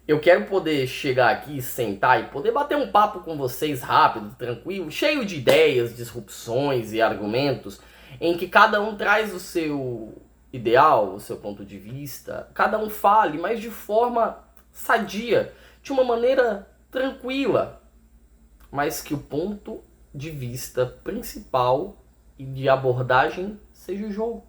eu quero poder chegar aqui, sentar e poder bater um papo com vocês rápido, tranquilo, cheio de ideias, disrupções e argumentos, em que cada um traz o seu ideal, o seu ponto de vista, cada um fale, mas de forma sadia, de uma maneira tranquila, mas que o ponto de vista principal e de abordagem seja o jogo.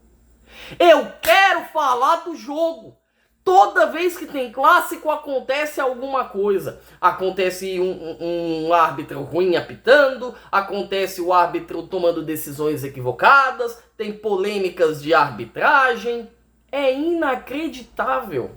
Eu quero falar do jogo! Toda vez que tem clássico acontece alguma coisa. Acontece um árbitro ruim apitando, acontece o árbitro tomando decisões equivocadas, tem polêmicas de arbitragem. É inacreditável.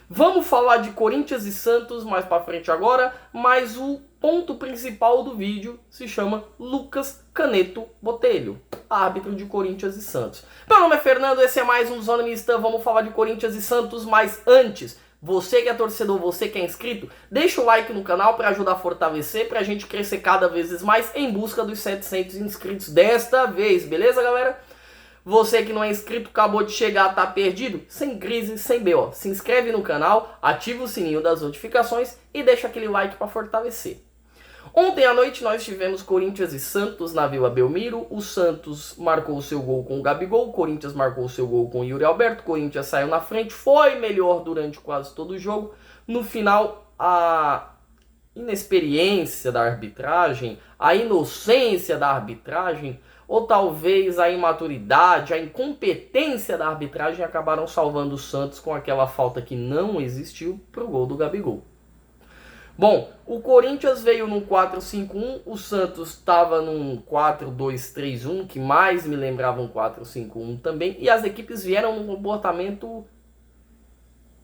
Vamos falar de Corinthians e Santos mais pra frente agora, mas o ponto principal do vídeo se chama Lucas Caneto Botelho, árbitro de Corinthians e Santos. Meu nome é Fernando, esse é mais um Zona Mista, vamos falar de Corinthians e Santos, mas antes, você que é torcedor, você que é inscrito, deixa o like no canal para ajudar a fortalecer, pra gente crescer cada vez mais em busca dos 700 inscritos desta vez, beleza, galera? Você que não é inscrito, acabou de chegar, tá perdido? Sem crise, sem BO. Se inscreve no canal, ativa o sininho das notificações e deixa aquele like para fortalecer. Ontem à noite nós tivemos Corinthians e Santos na Vila Belmiro. O Santos marcou o seu gol com o Gabigol, o Corinthians marcou o seu gol com o Yuri Alberto. O Corinthians saiu na frente, foi melhor durante quase todo o jogo. No final, a inexperiência da arbitragem, a inocência da arbitragem, ou talvez a imaturidade, a incompetência da arbitragem acabaram salvando o Santos com aquela falta que não existiu para o gol do Gabigol. Bom, o Corinthians veio num 4-5-1, o Santos estava num 4-2-3-1, que mais me lembrava um 4-5-1 também, e as equipes vieram num comportamento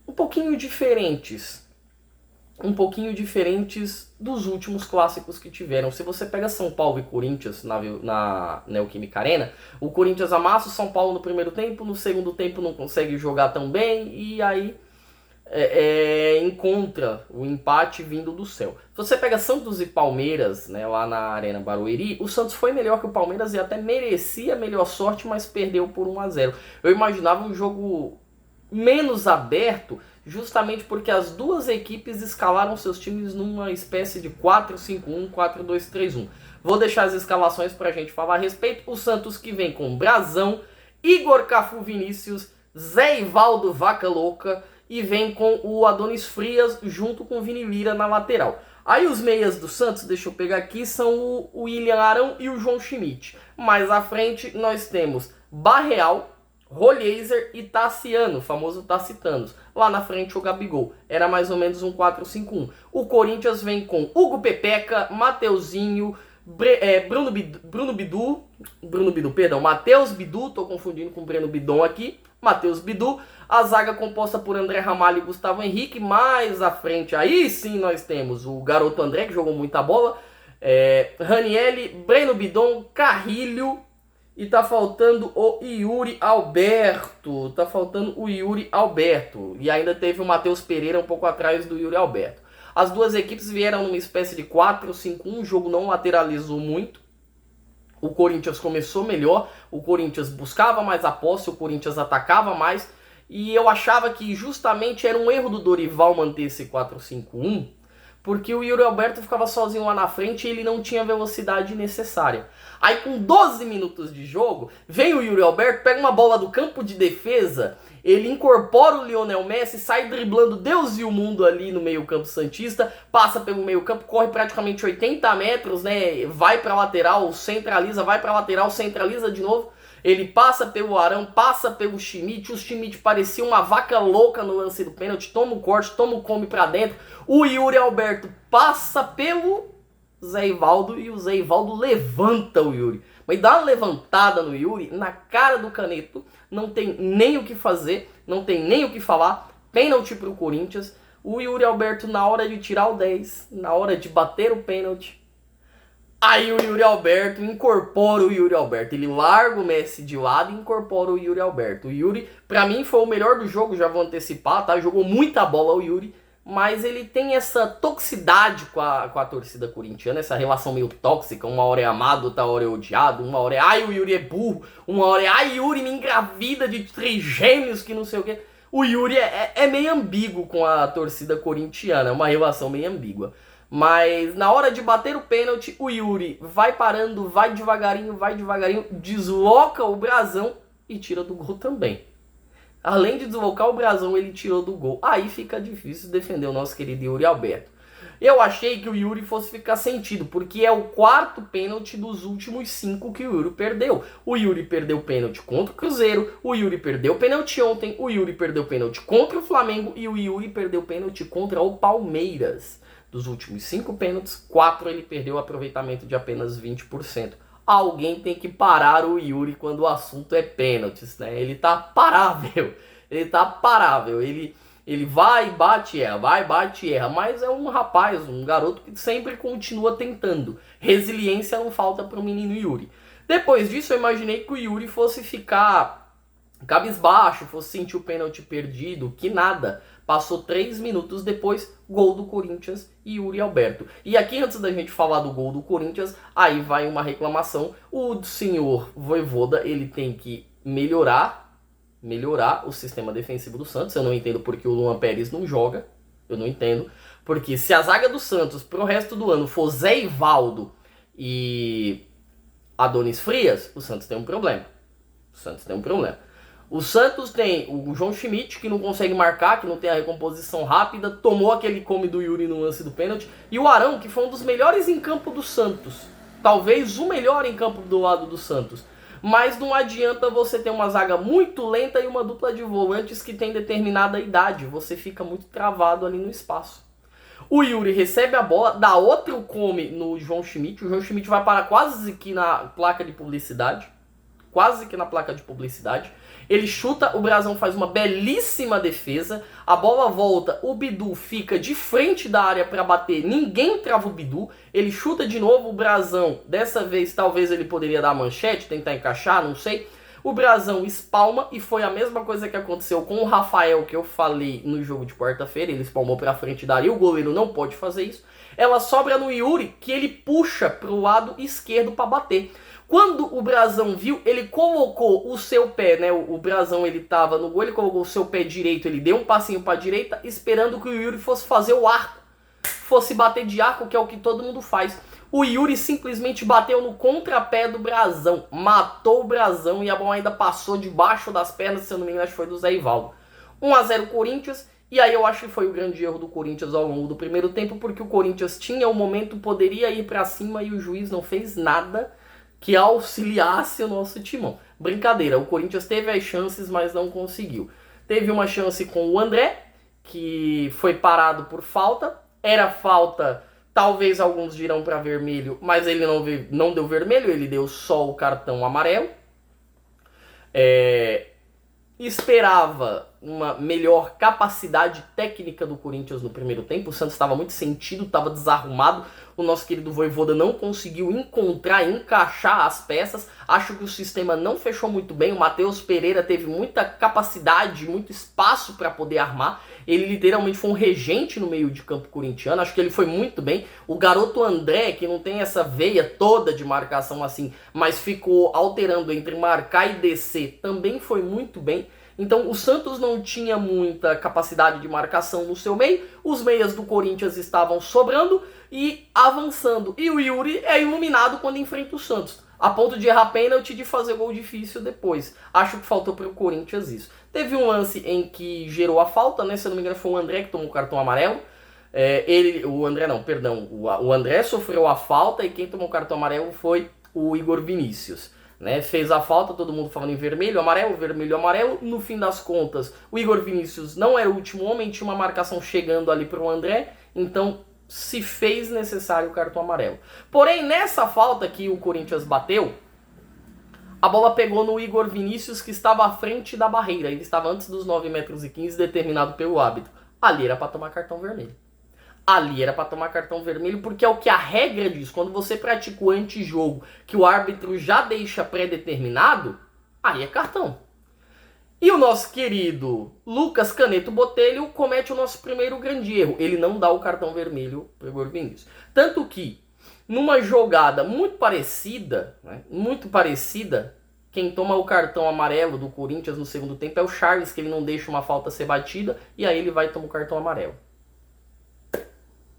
um pouquinho diferentes dos últimos clássicos que tiveram. Se você pega São Paulo e Corinthians na Neoquímica Arena, o Corinthians amassa o São Paulo no primeiro tempo, no segundo tempo não consegue jogar tão bem, e aí encontra o empate vindo do céu. Se você pega Santos e Palmeiras, né, lá na Arena Barueri, o Santos foi melhor que o Palmeiras e até merecia a melhor sorte, mas perdeu por 1-0. Eu imaginava um jogo menos aberto, justamente porque as duas equipes escalaram seus times numa espécie de 4-5-1, 4-2-3-1. Vou deixar as escalações pra gente falar a respeito. O Santos que vem com Brazão, Igor Cafu Vinícius, Zé Ivaldo Vaca Louca e vem com o Adonis Frias junto com o Vini Lira na lateral. Aí os meias do Santos, deixa eu pegar aqui, são o William Arão e o João Schmidt. Mais à frente nós temos Barreal, Rolheiser e Tassiano, famoso Tassitanos. Lá na frente o Gabigol. Era mais ou menos um 4-5-1. O Corinthians vem com Hugo Pepeca, Mateuzinho, Matheus Bidu, tô confundindo com o Breno Bidon aqui. Matheus Bidu. A zaga composta por André Ramalho e Gustavo Henrique. Mais à frente, aí sim nós temos o garoto André, que jogou muita bola. Ranielli, Breno Bidon, Carrilho. E tá faltando o Yuri Alberto. E ainda teve o Matheus Pereira um pouco atrás do Yuri Alberto. As duas equipes vieram numa espécie de 4-5-1. O jogo não lateralizou muito. O Corinthians começou melhor. O Corinthians buscava mais a posse. O Corinthians atacava mais. E eu achava que justamente era um erro do Dorival manter esse 4-5-1. Porque o Yuri Alberto ficava sozinho lá na frente e ele não tinha a velocidade necessária. Aí com 12 minutos de jogo, vem o Yuri Alberto, pega uma bola do campo de defesa, ele incorpora o Lionel Messi, sai driblando Deus e o mundo ali no meio campo santista, passa pelo meio campo, corre praticamente 80 metros, né? Vai pra lateral, centraliza, vai pra lateral, centraliza de novo. Ele passa pelo Arão, passa pelo Schmidt. O Schmidt parecia uma vaca louca no lance do pênalti. Toma o corte, toma o come pra dentro. O Yuri Alberto passa pelo Zé Ivaldo e o Zé Ivaldo levanta o Yuri. Mas dá uma levantada no Yuri, na cara do Caneto. Não tem nem o que fazer, não tem nem o que falar. Pênalti pro Corinthians. O Yuri Alberto, na hora de tirar o 10, na hora de bater o pênalti, aí o Yuri Alberto incorpora o Yuri Alberto. Ele larga o Messi de lado e incorpora o Yuri Alberto. O Yuri, pra mim, foi o melhor do jogo, já vou antecipar, tá? Jogou muita bola o Yuri, mas ele tem essa toxicidade com a torcida corintiana, essa relação meio tóxica. Uma hora é amado, outra hora é odiado. Uma hora é, ai, o Yuri é burro. Uma hora é, ai, Yuri me engravida de trigêmeos que não sei o quê. O Yuri é meio ambíguo com a torcida corintiana, é uma relação meio ambígua. Mas na hora de bater o pênalti, o Yuri vai parando, vai devagarinho, desloca o brasão e tira do gol também. Além de deslocar o brasão, ele tirou do gol. Aí fica difícil defender o nosso querido Yuri Alberto. Eu achei que o Yuri fosse ficar sentido, porque é o quarto pênalti dos últimos 5 que o Yuri perdeu. O Yuri perdeu o pênalti contra o Cruzeiro, o Yuri perdeu o pênalti ontem, o Yuri perdeu o pênalti contra o Flamengo e o Yuri perdeu o pênalti contra o Palmeiras. Dos últimos 5 pênaltis, 4 ele perdeu o aproveitamento de apenas 20%. Alguém tem que parar o Yuri quando o assunto é pênaltis, né? Ele tá parável, ele vai, bate, erra, mas é um rapaz, um garoto que sempre continua tentando. Resiliência não falta pro menino Yuri. Depois disso, eu imaginei que o Yuri fosse ficar cabisbaixo, fosse sentir o pênalti perdido, que nada. Passou 3 minutos depois, gol do Corinthians e Yuri Alberto. E aqui, antes da gente falar do gol do Corinthians, aí vai uma reclamação. O senhor Vojvoda, ele tem que melhorar o sistema defensivo do Santos. Eu não entendo porque o Luan Pérez não joga. Eu não entendo. Porque se a zaga do Santos pro resto do ano for Zé Ivaldo e Adonis Frias, o Santos tem um problema. O Santos tem o João Schmidt, que não consegue marcar, que não tem a recomposição rápida, tomou aquele come do Yuri no lance do pênalti, e o Arão, que foi um dos melhores em campo do Santos. Talvez o melhor em campo do lado do Santos. Mas não adianta você ter uma zaga muito lenta e uma dupla de volantes que tem determinada idade. Você fica muito travado ali no espaço. O Yuri recebe a bola, dá outro come no João Schmidt. O João Schmidt vai parar quase que na placa de publicidade. Ele chuta, o brasão faz uma belíssima defesa. A bola volta, o Bidu fica de frente da área para bater. Ninguém trava o Bidu. Ele chuta de novo o brasão. Dessa vez talvez ele poderia dar a manchete, tentar encaixar, não sei. O brasão espalma e foi a mesma coisa que aconteceu com o Rafael, que eu falei no jogo de quarta-feira. Ele espalmou para frente da área, o goleiro não pode fazer isso. Ela sobra no Yuri, que ele puxa para o lado esquerdo para bater. Quando o brasão viu, ele colocou o seu pé, né? O brasão ele tava no gol, ele colocou o seu pé direito, ele deu um passinho para a direita, esperando que o Yuri fosse fazer o arco, fosse bater de arco, que é o que todo mundo faz. O Yuri simplesmente bateu no contrapé do brasão, matou o brasão e a bola ainda passou debaixo das pernas, se eu não me engano, acho que foi do Zé Ivaldo. 1-0 Corinthians, e aí eu acho que foi o grande erro do Corinthians ao longo do primeiro tempo, porque o Corinthians tinha o momento, poderia ir para cima e o juiz não fez nada que auxiliasse o nosso timão. Brincadeira, o Corinthians teve as chances, mas não conseguiu. Teve uma chance com o André, que foi parado por falta. Era falta, talvez alguns dirão para vermelho, mas ele não deu vermelho, ele deu só o cartão amarelo. Esperava uma melhor capacidade técnica do Corinthians no primeiro tempo. O Santos estava muito sentido, estava desarrumado. O nosso querido Vojvoda não conseguiu encaixar as peças. Acho que o sistema não fechou muito bem. O Matheus Pereira teve muita capacidade, muito espaço para poder armar. Ele literalmente foi um regente no meio de campo corintiano. Acho que ele foi muito bem. O garoto André, que não tem essa veia toda de marcação assim, mas ficou alterando entre marcar e descer, também foi muito bem. Então o Santos não tinha muita capacidade de marcação no seu meio, os meias do Corinthians estavam sobrando e avançando. E o Yuri é iluminado quando enfrenta o Santos, a ponto de errar pênalti e de fazer gol difícil depois. Acho que faltou para o Corinthians isso. Teve um lance em que gerou a falta, né? Se eu não me engano foi o André que tomou o cartão amarelo. O André sofreu a falta e quem tomou o cartão amarelo foi o Igor Vinícius. Né, fez a falta, todo mundo falando em vermelho, amarelo. No fim das contas, o Igor Vinícius não era o último homem, tinha uma marcação chegando ali para o André, então se fez necessário o cartão amarelo. Porém, nessa falta que o Corinthians bateu, a bola pegou no Igor Vinícius, que estava à frente da barreira, ele estava antes dos 9,15 metros determinado pelo árbitro. Ali era para tomar cartão vermelho. Porque é o que a regra diz. Quando você pratica o antijogo, que o árbitro já deixa pré-determinado, aí é cartão. E o nosso querido Lucas Caneto Botelho comete o nosso primeiro grande erro. Ele não dá o cartão vermelho para o Igor Vinícius. Tanto que, numa jogada muito parecida, Quem toma o cartão amarelo do Corinthians no segundo tempo é o Charles, que ele não deixa uma falta ser batida, e aí ele vai tomar o cartão amarelo.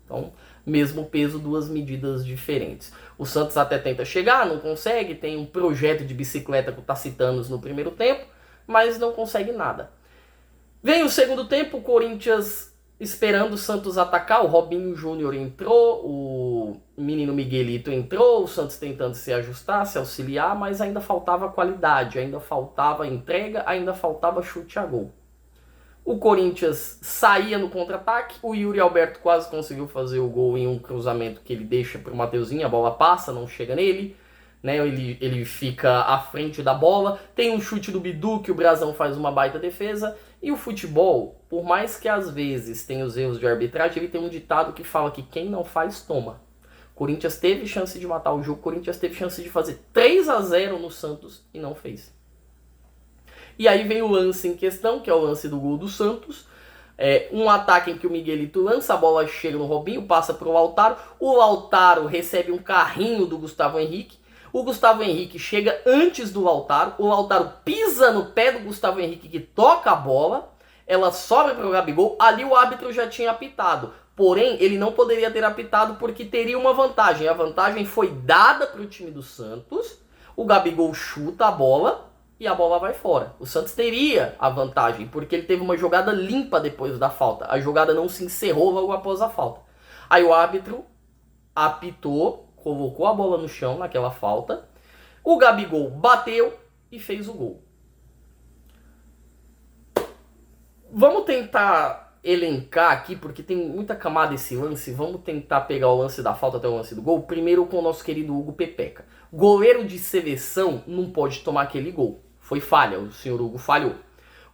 Então, mesmo peso, duas medidas diferentes. O Santos até tenta chegar, não consegue, tem um projeto de bicicleta com o Tacitanos no primeiro tempo, mas não consegue nada. Vem o segundo tempo, o Corinthians esperando o Santos atacar, o Robinho Júnior entrou, o menino Miguelito entrou, o Santos tentando se ajustar, se auxiliar, mas ainda faltava qualidade, ainda faltava entrega, ainda faltava chute a gol. O Corinthians saía no contra-ataque, o Yuri Alberto quase conseguiu fazer o gol em um cruzamento que ele deixa para o Mateuzinho, a bola passa, não chega nele, né? Ele fica à frente da bola, tem um chute do Bidu que o Brazão faz uma baita defesa, e o futebol, por mais que às vezes tenha os erros de arbitragem, ele tem um ditado que fala que quem não faz, toma. O Corinthians teve chance de matar o jogo, o Corinthians teve chance de fazer 3-0 no Santos e não fez. E aí vem o lance em questão, que é o lance do gol do Santos. Um ataque em que o Miguelito lança, a bola chega no Robinho, passa para o Lautaro recebe um carrinho do Gustavo Henrique. O Gustavo Henrique chega antes do Lautaro, o Lautaro pisa no pé do Gustavo Henrique que toca a bola, ela sobra para o Gabigol, ali o árbitro já tinha apitado. Porém, ele não poderia ter apitado porque teria uma vantagem. A vantagem foi dada para o time do Santos, o Gabigol chuta a bola e a bola vai fora. O Santos teria a vantagem, porque ele teve uma jogada limpa depois da falta. A jogada não se encerrou logo após a falta. Aí o árbitro apitou, colocou a bola no chão naquela falta. O Gabigol bateu e fez o gol. Vamos tentar elencar aqui, porque tem muita camada esse lance. Vamos tentar pegar o lance da falta até o lance do gol. Primeiro com o nosso querido Hugo Pepeca. Goleiro de seleção não pode tomar aquele gol. Foi falha, o senhor Hugo falhou.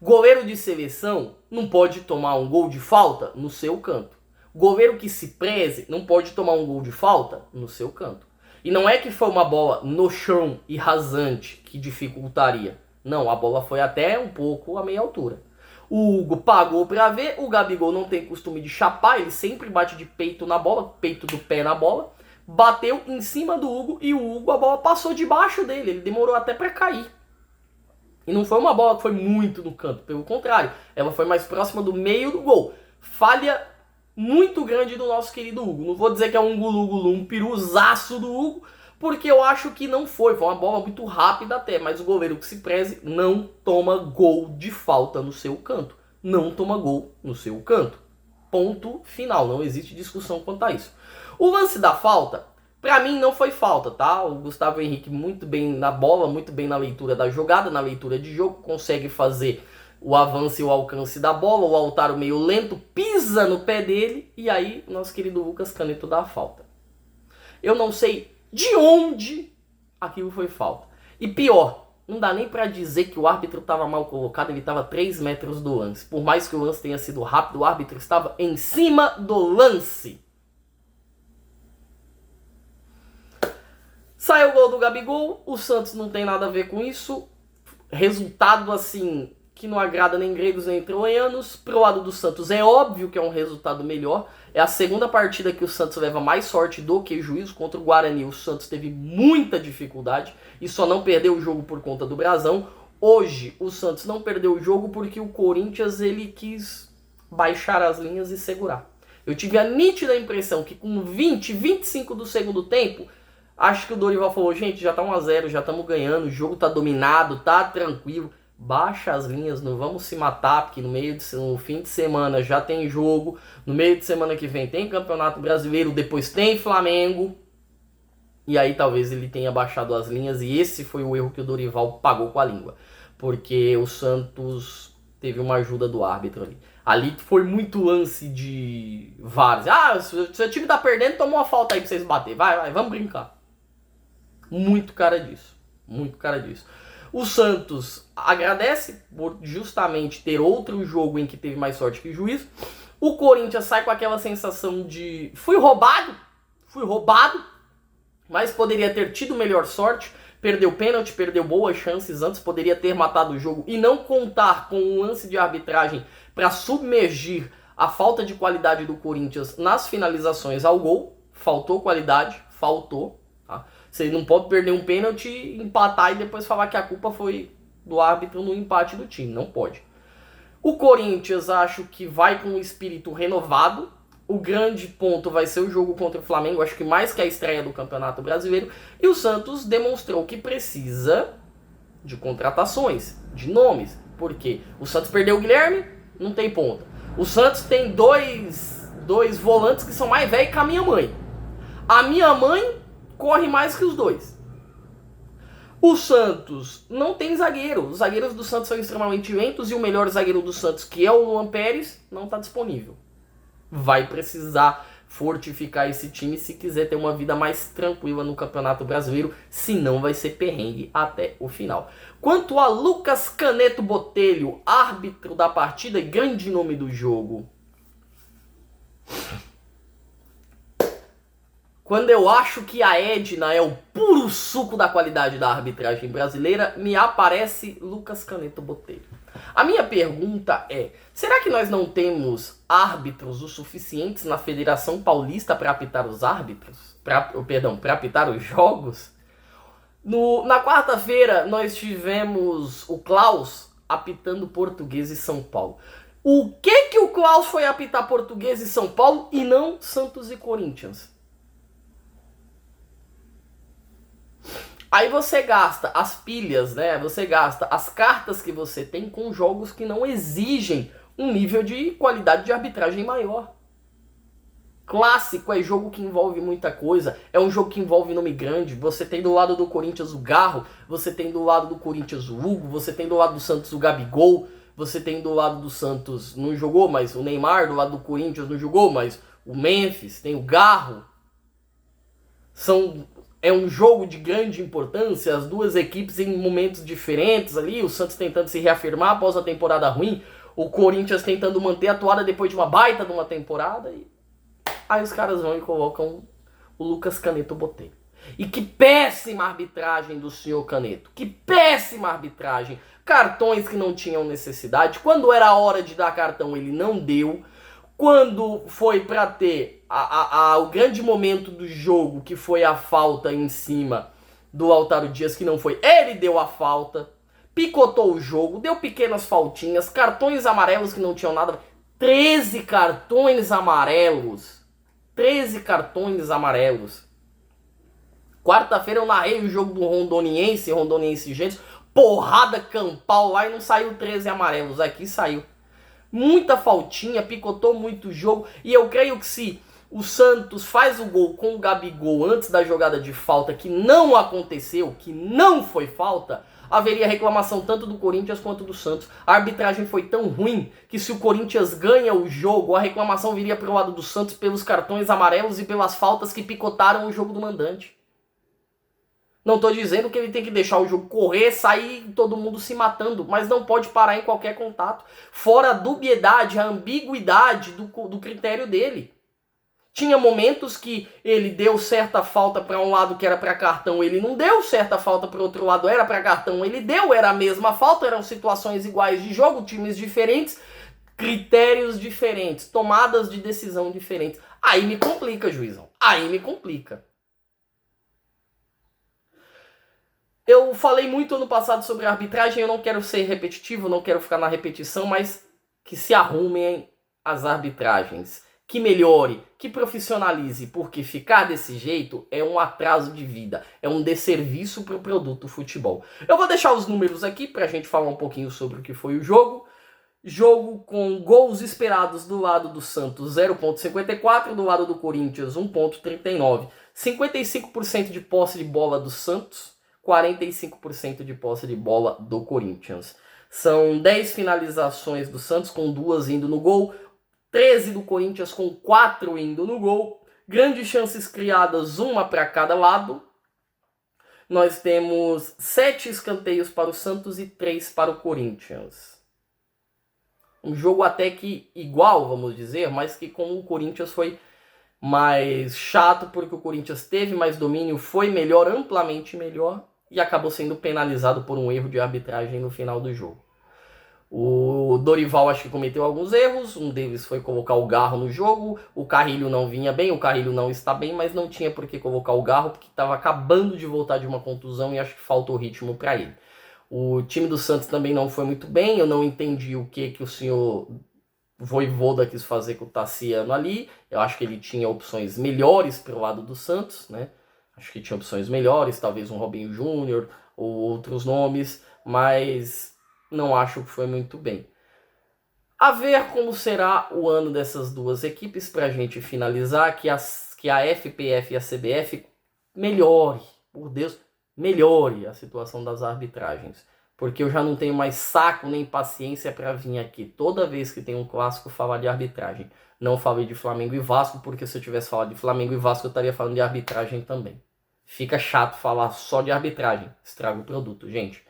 Goleiro de seleção não pode tomar um gol de falta no seu canto. Goleiro que se preze não pode tomar um gol de falta no seu canto. E não é que foi uma bola no chão e rasante que dificultaria. Não, a bola foi até um pouco a meia altura. O Hugo pagou pra ver, o Gabigol não tem costume de chapar, ele sempre bate de peito na bola, peito do pé na bola. Bateu em cima do Hugo e o Hugo, a bola passou debaixo dele, ele demorou até pra cair. E não foi uma bola que foi muito no canto, pelo contrário, ela foi mais próxima do meio do gol. Falha muito grande do nosso querido Hugo. Não vou dizer que é um gulu-gulu, um piruzaço do Hugo, porque eu acho que não foi. Foi uma bola muito rápida até, mas o goleiro que se preze não toma gol de falta no seu canto. Não toma gol no seu canto. Ponto final, não existe discussão quanto a isso. O lance da falta, pra mim não foi falta, tá? O Gustavo Henrique muito bem na bola, muito bem na leitura da jogada, na leitura de jogo, consegue fazer o avanço e o alcance da bola, o Lautaro meio lento, pisa no pé dele, e aí nosso querido Lucas Caneto dá a falta. Eu não sei de onde aquilo foi falta. E pior, não dá nem pra dizer que o árbitro estava mal colocado, ele estava a 3 metros do lance. Por mais que o lance tenha sido rápido, o árbitro estava em cima do lance. Sai o gol do Gabigol, o Santos não tem nada a ver com isso. Resultado assim que não agrada nem gregos nem troianos. Pro lado do Santos é óbvio que é um resultado melhor. É a segunda partida que o Santos leva mais sorte do que juízo. Contra o Guarani o Santos teve muita dificuldade e só não perdeu o jogo por conta do Brazão. Hoje o Santos não perdeu o jogo porque o Corinthians ele quis baixar as linhas e segurar. Eu tive a nítida impressão que com 20, 25 do segundo tempo, acho que o Dorival falou, gente, já tá 1-0, já estamos ganhando, o jogo tá dominado, tá tranquilo. Baixa as linhas, não vamos se matar, porque no fim de semana já tem jogo, no meio de semana que vem tem Campeonato Brasileiro, depois tem Flamengo, e aí talvez ele tenha baixado as linhas, e esse foi o erro que o Dorival pagou com a língua, porque o Santos teve uma ajuda do árbitro ali. Ali foi muito lance de vários. Se o time tá perdendo, toma uma falta aí pra vocês bater, vai, vamos brincar. Muito cara disso, muito cara disso. O Santos agradece por justamente ter outro jogo em que teve mais sorte que juízo. O Corinthians sai com aquela sensação de fui roubado, mas poderia ter tido melhor sorte. Perdeu pênalti, perdeu boas chances antes, poderia ter matado o jogo e não contar com um lance de arbitragem para submergir a falta de qualidade do Corinthians nas finalizações ao gol. Faltou qualidade, faltou. Tá? Você não pode perder um pênalti, empatar e depois falar que a culpa foi do árbitro no empate do time. Não pode. O Corinthians acho que vai com um espírito renovado. O grande ponto vai ser o jogo contra o Flamengo, acho que mais que a estreia do Campeonato Brasileiro. E o Santos demonstrou que precisa de contratações, de nomes. Por quê? O Santos perdeu o Guilherme, não tem ponta. O Santos tem dois volantes que são mais velhos que a minha mãe. A minha mãe corre mais que os dois. O Santos não tem zagueiro. Os zagueiros do Santos são extremamente lentos e o melhor zagueiro do Santos, que é o Luan Pérez, não está disponível. Vai precisar fortificar esse time se quiser ter uma vida mais tranquila no Campeonato Brasileiro, senão vai ser perrengue até o final. Quanto a Lucas Caneto Botelho, árbitro da partida e grande nome do jogo. Quando eu acho que a Edna é o puro suco da qualidade da arbitragem brasileira, me aparece Lucas Caneto Botelho. A minha pergunta é, será que nós não temos árbitros o suficientes na Federação Paulista para apitar os árbitros? Para apitar os jogos? Na quarta-feira nós tivemos o Klaus apitando Portuguesa e São Paulo. O que o Klaus foi apitar Portuguesa e São Paulo e não Santos e Corinthians? Aí você gasta as pilhas, né? Você gasta as cartas que você tem com jogos que não exigem um nível de qualidade de arbitragem maior. Clássico é jogo que envolve muita coisa, é um jogo que envolve nome grande. Você tem do lado do Corinthians o Garro, você tem do lado do Corinthians o Hugo, você tem do lado do Santos o Gabigol, você tem do lado do Santos, não jogou, mas o Neymar, do lado do Corinthians não jogou, mas o Memphis, tem o Garro. É um jogo de grande importância, as duas equipes em momentos diferentes ali, o Santos tentando se reafirmar após a temporada ruim, o Corinthians tentando manter a toada depois de uma baita de uma temporada, e aí os caras vão e colocam o Lucas Caneto Botelho. E que péssima arbitragem do senhor Caneto, que péssima arbitragem, cartões que não tinham necessidade, quando era a hora de dar cartão ele não deu, quando foi para ter o grande momento do jogo, que foi a falta em cima do Lautaro Dias, que não foi, ele deu a falta, picotou o jogo, deu pequenas faltinhas, cartões amarelos que não tinham nada, 13 cartões amarelos, 13 cartões amarelos. Quarta-feira eu narrei o jogo do Rondoniense Gênesis, porrada campal lá e não saiu 13 amarelos, aqui saiu. Muita faltinha, picotou muito o jogo. E eu creio que se o Santos faz o gol com o Gabigol antes da jogada de falta, que não aconteceu, que não foi falta, haveria reclamação tanto do Corinthians quanto do Santos. A arbitragem foi tão ruim que se o Corinthians ganha o jogo, a reclamação viria para o lado do Santos pelos cartões amarelos e pelas faltas que picotaram o jogo do mandante. Não estou dizendo que ele tem que deixar o jogo correr, sair todo mundo se matando, mas não pode parar em qualquer contato. Fora a dubiedade, a ambiguidade do critério dele. Tinha momentos que ele deu certa falta para um lado que era para cartão, ele não deu, certa falta para o outro lado era para cartão, ele deu, era a mesma falta, eram situações iguais de jogo, times diferentes, critérios diferentes, tomadas de decisão diferentes. Aí me complica, juizão, aí me complica. Eu falei muito ano passado sobre arbitragem, eu não quero ser repetitivo, não quero ficar na repetição, mas que se arrumem as arbitragens, que melhore, que profissionalize, porque ficar desse jeito é um atraso de vida, é um desserviço para o produto futebol. Eu vou deixar os números aqui para a gente falar um pouquinho sobre o que foi o jogo. Jogo com gols esperados do lado do Santos 0,54, do lado do Corinthians 1,39. 55% de posse de bola do Santos, 45% de posse de bola do Corinthians. São 10 finalizações do Santos, com 2 indo no gol, 13 do Corinthians com 4 indo no gol. Grandes chances criadas, uma para cada lado. Nós temos 7 escanteios para o Santos e 3 para o Corinthians. Um jogo até que igual, vamos dizer, mas que com o Corinthians foi mais chato, porque o Corinthians teve mais domínio, foi melhor, amplamente melhor, e acabou sendo penalizado por um erro de arbitragem no final do jogo. O Dorival acho que cometeu alguns erros, um deles foi colocar o Garro no jogo, o Carrilho não vinha bem, o Carrilho não está bem, mas não tinha por que colocar o Garro, porque estava acabando de voltar de uma contusão e acho que faltou ritmo para ele. O time do Santos também não foi muito bem, eu não entendi o que o senhor Vojvoda quis fazer com o Tassiano ali, eu acho que ele tinha opções melhores para o lado do Santos, né? Acho que tinha opções melhores, talvez um Robinho Júnior ou outros nomes, mas não acho que foi muito bem. A ver como será o ano dessas duas equipes para a gente finalizar, que a FPF e a CBF melhore, por Deus, melhore a situação das arbitragens. Porque eu já não tenho mais saco nem paciência para vir aqui toda vez que tem um clássico falar de arbitragem. Não falei de Flamengo e Vasco, porque se eu tivesse falado de Flamengo e Vasco eu estaria falando de arbitragem também. Fica chato falar só de arbitragem, estraga o produto, gente.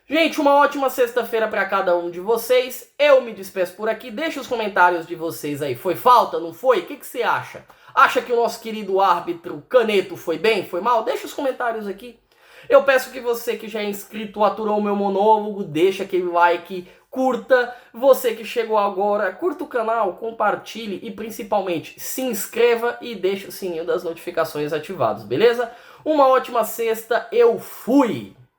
Gente, uma ótima sexta-feira para cada um de vocês. Eu me despeço por aqui. Deixa os comentários de vocês aí. Foi falta? Não foi? O que você acha? Acha que o nosso querido árbitro Caneto foi bem? Foi mal? Deixa os comentários aqui. Eu peço que você que já é inscrito, aturou o meu monólogo, deixa aquele like, curta. Você que chegou agora, curta o canal, compartilhe e principalmente se inscreva e deixe o sininho das notificações ativados, beleza? Uma ótima sexta, eu fui!